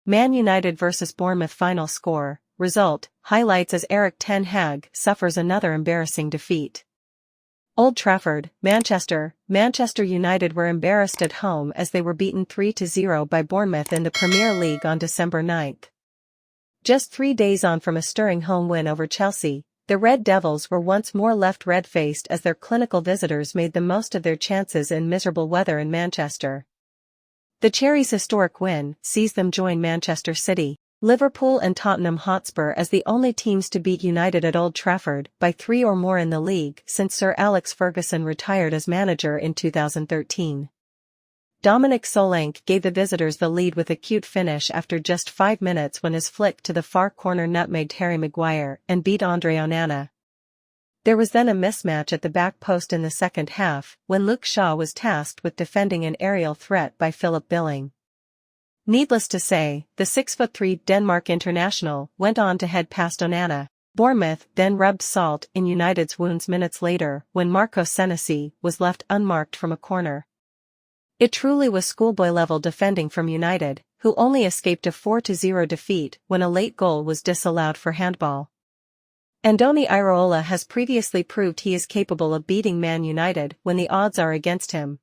Man United vs Bournemouth final score, result, highlights as Erik Ten Hag suffers another embarrassing defeat. Old Trafford, Manchester United were embarrassed at home as they were beaten 3-0 by Bournemouth in the Premier League on December 9. Just 3 days on from a stirring home win over Chelsea, the Red Devils were once more left red-faced as their clinical visitors made the most of their chances in miserable weather in Manchester. The Cherries' historic win sees them join Manchester City, Liverpool and Tottenham Hotspur as the only teams to beat United at Old Trafford by 3 or more in the league since Sir Alex Ferguson retired as manager in 2013. Dominic Solanke gave the visitors the lead with a cute finish after just 5 minutes when his flick to the far corner nutmegged Harry Maguire and beat Andre Onana. There was then a mismatch at the back post in the second half when Luke Shaw was tasked with defending an aerial threat by Philip Billing. Needless to say, the 6'3" Denmark international went on to head past Onana. Bournemouth then rubbed salt in United's wounds minutes later when Marco Senesi was left unmarked from a corner. It truly was schoolboy-level defending from United, who only escaped a 4-0 defeat when a late goal was disallowed for handball. Andoni Iraola has previously proved he is capable of beating Man United when the odds are against him.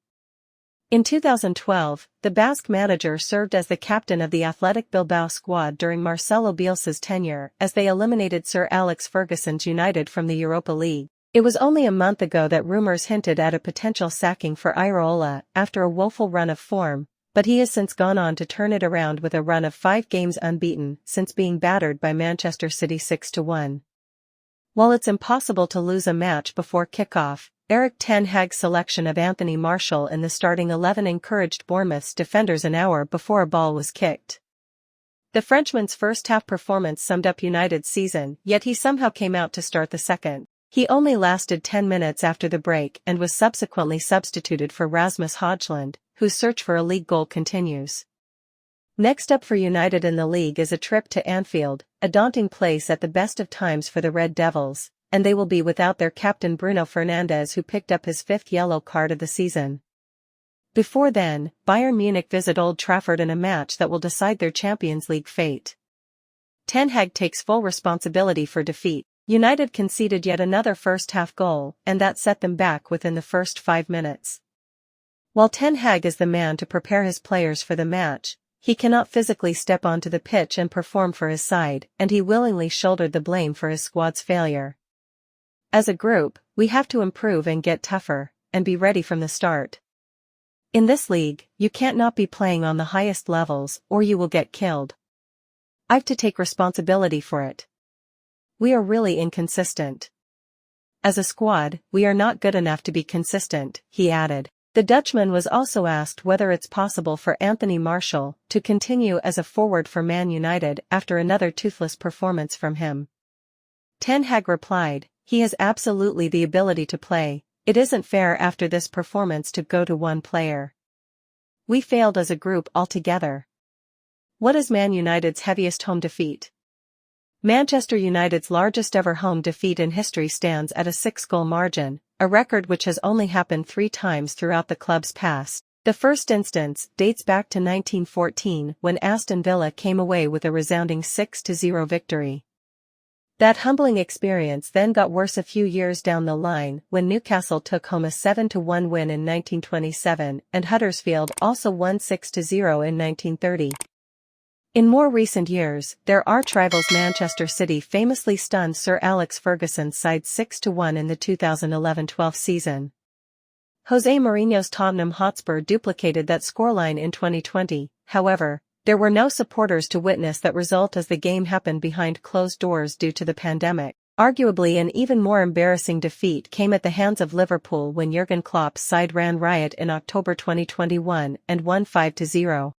In 2012, the Basque manager served as the captain of the Athletic Bilbao squad during Marcelo Bielsa's tenure as they eliminated Sir Alex Ferguson's United from the Europa League. It was only a month ago that rumors hinted at a potential sacking for Iraola after a woeful run of form, but he has since gone on to turn it around with a run of 5 games unbeaten since being battered by Manchester City 6-1. While it's impossible to lose a match before kickoff, Erik Ten Hag's selection of Anthony Martial in the starting 11 encouraged Bournemouth's defenders an hour before a ball was kicked. The Frenchman's first-half performance summed up United's season, yet he somehow came out to start the second. He only lasted 10 minutes after the break and was subsequently substituted for Rasmus Højlund, whose search for a league goal continues. Next up for United in the league is a trip to Anfield, a daunting place at the best of times for the Red Devils, and they will be without their captain Bruno Fernandes, who picked up his 5th yellow card of the season. Before then, Bayern Munich visit Old Trafford in a match that will decide their Champions League fate. Ten Hag takes full responsibility for defeat. United conceded yet another first-half goal, and that set them back within the first 5 minutes. While Ten Hag is the man to prepare his players for the match, he cannot physically step onto the pitch and perform for his side, and he willingly shouldered the blame for his squad's failure. As a group, we have to improve and get tougher, and be ready from the start. In this league, you can't not be playing on the highest levels or you will get killed. I've to take responsibility for it. We are really inconsistent. As a squad, we are not good enough to be consistent, he added. The Dutchman was also asked whether it's possible for Anthony Martial to continue as a forward for Man United after another toothless performance from him. Ten Hag replied, "He has absolutely the ability to play. It isn't fair after this performance to go to one player. We failed as a group altogether." What is Man United's heaviest home defeat? Manchester United's largest ever home defeat in history stands at a 6-goal margin, a record which has only happened 3 times throughout the club's past. The first instance dates back to 1914 when Aston Villa came away with a resounding 6-0 victory. That humbling experience then got worse a few years down the line when Newcastle took home a 7-1 win in 1927 and Huddersfield also won 6-0 in 1930. In more recent years, their arch-rivals Manchester City famously stunned Sir Alex Ferguson's side 6-1 in the 2011-12 season. Jose Mourinho's Tottenham Hotspur duplicated that scoreline in 2020, however, there were no supporters to witness that result as the game happened behind closed doors due to the pandemic. Arguably an even more embarrassing defeat came at the hands of Liverpool when Jurgen Klopp's side ran riot in October 2021 and won 5-0.